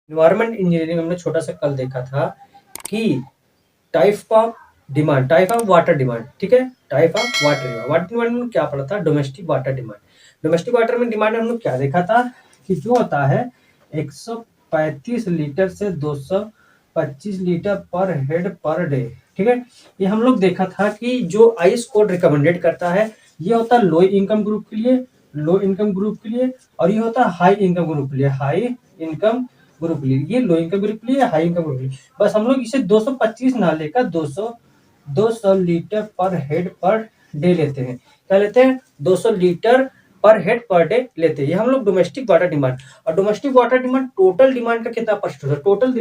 Environment engineering हमने छोटा सा कल देखा था कि type of demand, type of water demand, ठीक है, type of water demand. Water demand में क्या पढ़ा था? Domestic water demand. Domestic water में डिमांड हम लोग क्या देखा था कि जो होता है 135 लीटर से 225 लीटर पर हेड पर डे, ठीक है। ये हम लोग देखा था कि जो आईएस कोड रिकमेंडेड करता है ये होता है लो इनकम ग्रुप के लिए, लो इनकम ग्रुप के लिए, और ये होता है हाई इनकम ग्रुप के लिए, हाई इनकम ग्रुप के लिए। ये लो इनकम ग्रुप के लिए, हाई इनकम ग्रुप के लिए। बस हम लोग इसे 225 ना लेकर 200 लीटर पर हेड पर डे लेते हैं। क्या लेते हैं? 200 लीटर पर हेड पर डे लेते हैं। ये हम लोग डोमेस्टिक वाटर डिमांड। और domestic water demand total demand का कितना परसेंट होता है? टोटल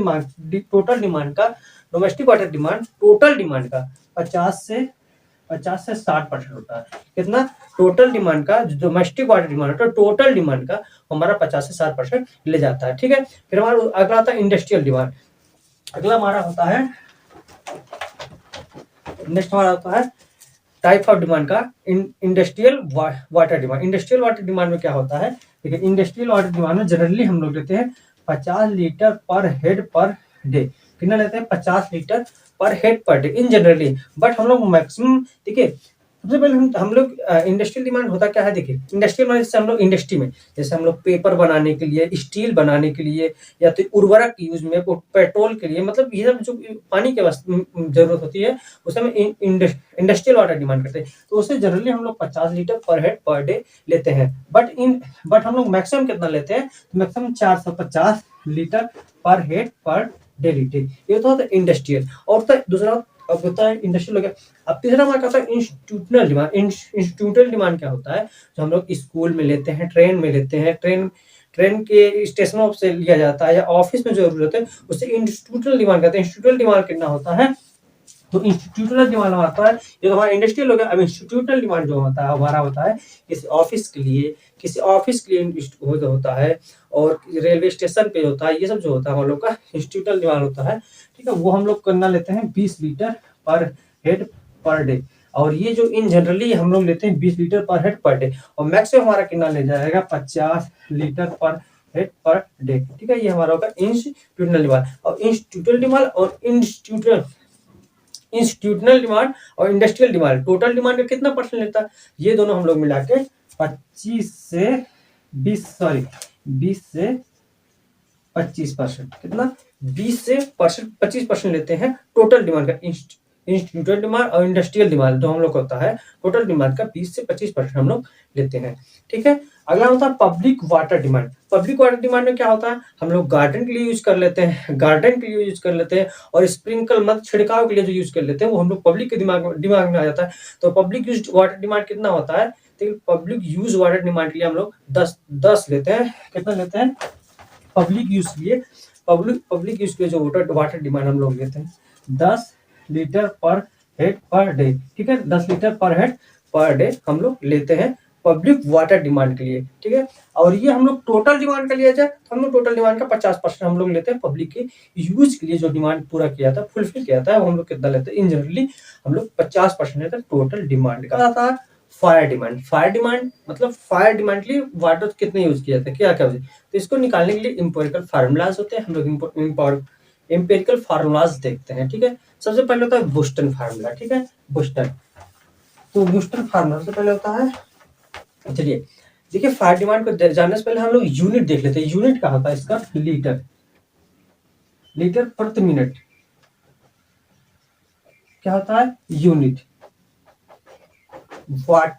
डिमांड का, domestic water demand total demand का 50 से 60% होता है। कितना? टोटल डिमांड का, जो डोमेस्टिक वाटर डिमांड होता है टोटल डिमांड का हमारा 50 से 60% ले जाता है, ठीक है। फिर हमारा अगला आता है इंडस्ट्रियल डिमांड। अगला हमारा होता है, नेक्स्ट हमारा होता है टाइप ऑफ डिमांड का industrial water demand. Industrial water demand में क्या होता है? देखिए, इंडस्ट्रियल वाटर डिमांड में जनरली हम लोग लेते हैं 50 लीटर पर हेड पर डे। कितना लेते हैं? 50 लीटर पर head per day in generally. But हम लोग मैक्सिमम, देखिए, सबसे पहले हम लोग इंडस्ट्रियल डिमांड होता क्या है? देखिए, इंडस्ट्रियल में जैसे हम लोग इंडस्ट्री में, जैसे हम लोग पेपर बनाने के लिए, स्टील बनाने के लिए, या तो उर्वरक यूज में, पेट्रोल के लिए, मतलब ये सब जो पानी की जरूरत होती है उसे हम इंडस्ट्रियल वाटर डिमांड करते हैं। तो उसे जनरली हम लोग 50 लीटर पर हेड पर डे लेते हैं। बट हम लोग मैक्सिमम कितना लेते हैं? मैक्सिमम 450 लीटर पर हेड पर डे लेते हैं। ये तो होता है इंडस्ट्रियल। और तो दूसरा अब होता है इंडस्ट्रियल हो गया। अब तीसरा हमारा क्या होता है? Institutional demand. इंस्टीट्यूशनल डिमांड क्या होता है? जो हम लोग स्कूल में लेते हैं, ट्रेन में लेते हैं, ट्रेन के स्टेशनों से लिया जाता है, या ऑफिस में जो जरूरत है उसे इंस्टीट्यूशनल डिमांड कहते हैं। इंस्टीट्यूशनल डिमांड कितना होता है? तो इंस्टीट्यूशनल डिमांड आता है, ये तो हमारा इंडस्ट्रियल हो गया। अब इंस्टीट्यूशनल डिमांड जो होता है हमारा होता है किसी ऑफिस के लिए होता है, और रेलवे स्टेशन पे होता है। ये सब जो होता है हम लोग का इंस्टीट्यूशनल डिमांड होता है, ठीक है। वो हम लोग करना लेते हैं 20 लीटर पर हेड पर डे। और ये जो इन जनरली हम लोग लेते हैं 20 लीटर पर हेड पर डे, और मैक्सिमम हमारा कितना ले जाएगा? 50 लीटर पर हेड पर डे, ठीक है। ये हमारा होगा इंस्टीट्यूशनल डिमांड। और इंस्टीट्यूशनल डिमांड और इंस्टीट्यूशनल डिमांड और इंडस्ट्रियल डिमांड टोटल डिमांड का कितना परसेंट लेता है? ये दोनों हम लोग मिला के 25 से 25%। कितना? 20 से 25% लेते हैं टोटल डिमांड का। इंस्टीट्यूशनल डिमांड और इंडस्ट्रियल डिमांड जो हम लोग होता है टोटल डिमांड का 20 से 25% हम लोग लेते हैं, ठीक है। अगला होता है public water demand. Public water demand में क्या होता है? हम लोग गार्डन के लिए यूज कर लेते हैं, और स्प्रिंकल मत छिड़काव के लिए जो यूज कर लेते हैं वो हम लोग पब्लिक के दिमाग में आ जाता है। तो पब्लिक यूज वाटर डिमांड कितना होता है? तो पब्लिक यूज वाटर डिमांड के लिए हम लोग 10 लेते हैं। कितना लेते हैं? पब्लिक यूज के लिए, पब्लिक यूज के लिए जो वाटर डिमांड हम लोग लेते हैं 10 लीटर पर हेड पर डे, ठीक है। 10 लीटर पर हेड पर डे हम लोग लेते हैं पब्लिक वाटर डिमांड के लिए, ठीक है। और ये हम लोग टोटल डिमांड का लिया जाए तो हम लोग टोटल डिमांड का 50% हम लोग लेते हैं पब्लिक के यूज के लिए। जो डिमांड पूरा किया था, फुलफिल किया था, वो हम लोग कितना लेते हैं? इन जनरली हम लोग 50% लेते हैं टोटल डिमांड का। आता है फायर डिमांड। फायर डिमांड मतलब फायर डिमांड के लिए वाटर कितने यूज किया जाता है, क्या क्या? तो इसको निकालने के लिए इंपेरिकल फार्मूलाज होते हैं। हम लोग इंपेरिकल फार्मूलाज देखते हैं, ठीक है। सबसे पहले होता है बुस्टन फार्मूला, ठीक है, बुस्टन। तो बुस्टन फार्मूला सबसे पहले होता है, चलिए देखिए, फायर डिमांड को जानने से पहले हम लोग यूनिट देख लेते हैं। यूनिट क्या होता है इसका? लीटर, लीटर प्रति मिनट। क्या होता है? यूनिट। वाट,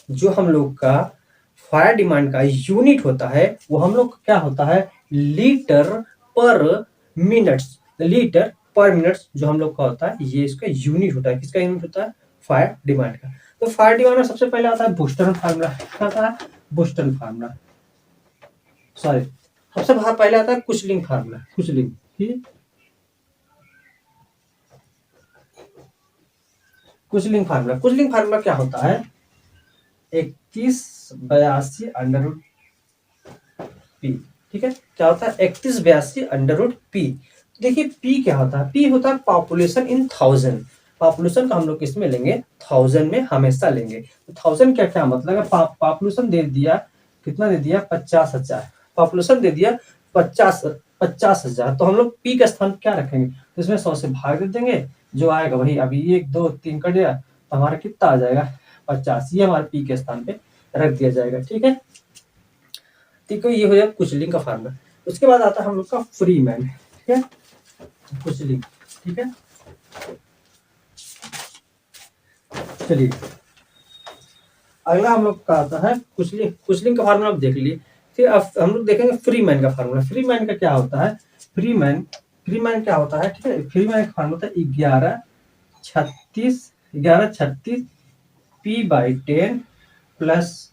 जो हम लोग का फायर डिमांड का यूनिट होता है वो हम लोग क्या होता है? लीटर पर मिनट्स। लीटर पर मिनट्स जो हम लोग का होता है ये इसका यूनिट होता है। किसका यूनिट होता है? फायर डिमांड का। तो फायर डिमांड में सबसे पहले आता है बुस्टन फार्मूला। क्या आता है? बुस्टन फार्मूला, सॉरी, सबसे पहले आता है कुचलिंग फार्मूला। कुचलिंग, ठीक, कुचलिंग फार्मूला। कुचलिंग फार्मूला क्या होता है? 3182 अंडर रूट पी, ठीक है। क्या होता है? 3182 अंडर रूट पी। देखिए पी क्या होता है? पी होता है पॉपुलेशन इन 1000। पॉपुलेशन का हम लोग किसमें लेंगे? 1000 में हमेशा लेंगे। तो 1000 क्या क्या मतलब है? पॉपुलेशन दे दिया, कितना दे दिया? 50,000। पॉपुलेशन दे दिया 50 50,000, तो हम लोग पी के स्थान क्या रखेंगे, तो इसमें 100 से भाग दे देंगे, जो आएगा वही, अभी 1 2 3 कट गया तो हमारा कितना आ जाएगा 50, ये हमारे पी के स्थान पे रख दिया जाएगा। ठीक है, ठीक है, ये हो जाएगा कुचलिंग का फार्मूला। उसके बाद आता है हम लोग का फ्री मैन। ठीक है, कुचलिंग। ठीक है, चलिए अगला हम लोग का आता है कुचलिंग। कुचलिंग का फार्मूला आप देख लिए। फिर अब हम लोग देखेंगे फ्री मैन का फार्मूला। फ्री मैन का क्या होता है, फ्री मैन क्या होता है, ठीक है, फ्री मैन का फार्मूला होता है 11 36 P/10 प्लस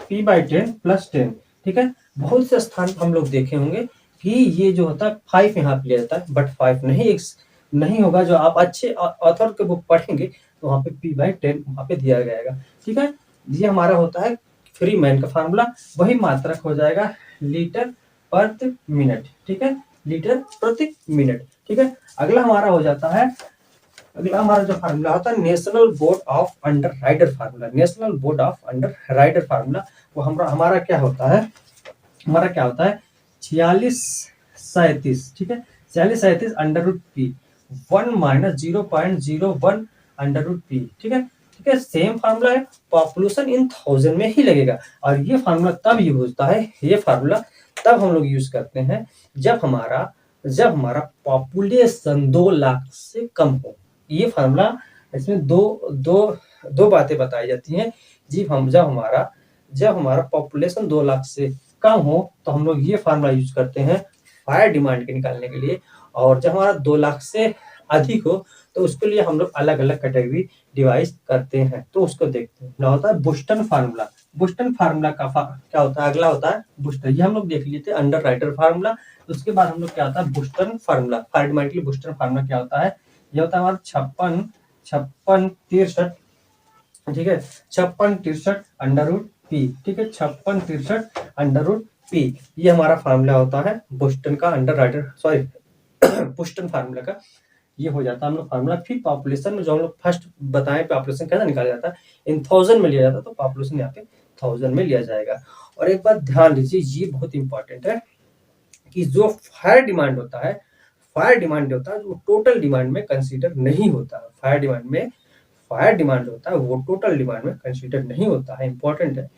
P/10 + 10। ठीक है, बहुत से स्थान हम लोग देखे होंगे कि ये जो होता है 5 यहाँ पे लिया जाता है, बट 5 नहीं होगा। जो आप अच्छे ऑथर के बुक पढ़ेंगे तो वहाँ पे P/10 वहाँ पे दिया जाएगा। ठीक है, ये हमारा होता है फ्री मैन का फार्मूला। वही मात्रक हो जाएगा लीटर प्रति मिनट। ठीक है, लीटर प्रति मिनट। ठीक है, अगला हमारा हो जाता है, अगला हमारा जो फार्मूला होता है national board of underwriter formula. National board of underwriter formula वो हमारा क्या होता है, 4637। ठीक है, 4637 √P 1 - 0.01 √P। ठीक है, ठीक है, सेम फार्मूला है, पॉपुलेशन इन 1000 में ही लगेगा। और ये फार्मूला तब यूज होता है, ये फार्मूला तब हम लोग यूज करते हैं जब हमारा पॉपुलेशन 2 लाख से कम हो। ये फार्मूला, इसमें दो बातें बताई जाती हैं। जब हमारा पॉपुलेशन 2 लाख से कम हो तो हम लोग ये फार्मूला यूज करते हैं फायर डिमांड के निकालने के लिए, और जब हमारा 2 लाख से अधिक हो तो उसके लिए हम लोग अलग अलग कैटेगरी डिवाइस करते हैं। तो उसको देखते हैं। होता है बुस्टन फार्मूला। बुस्टन फार्मूला का क्या होता है, अगला होता है बुस्टन। ये हम लोग देख लिए थे अंडर राइटर फार्मूला। उसके बाद हम लोग क्या होता है बुस्टन फार्मूला। फायर डिमांड के लिए बुस्टन फार्मूला क्या होता है, ये होता है हमारा 56 63। ठीक है, 56 63 √P। ठीक है, 56 63 √P, ये हमारा फार्मूला होता है बोस्टन का under writer, sorry Boston formula का। ये हो जाता है हम लोग फार्मूला। फिर पॉपुलेशन में जो हम लोग फर्स्ट बताएं पॉपुलेशन कैसे निकाला जाता है, इन 1000 में लिया जाता है, तो पॉपुलेशन यहाँ पे 1000 में लिया जाएगा। और एक बात ध्यान दीजिए, ये बहुत इंपॉर्टेंट है कि जो फायर डिमांड होता है वो टोटल डिमांड में कंसीडर नहीं होता है। फायर डिमांड होता है वो टोटल डिमांड में कंसीडर नहीं होता है। इंपॉर्टेंट है,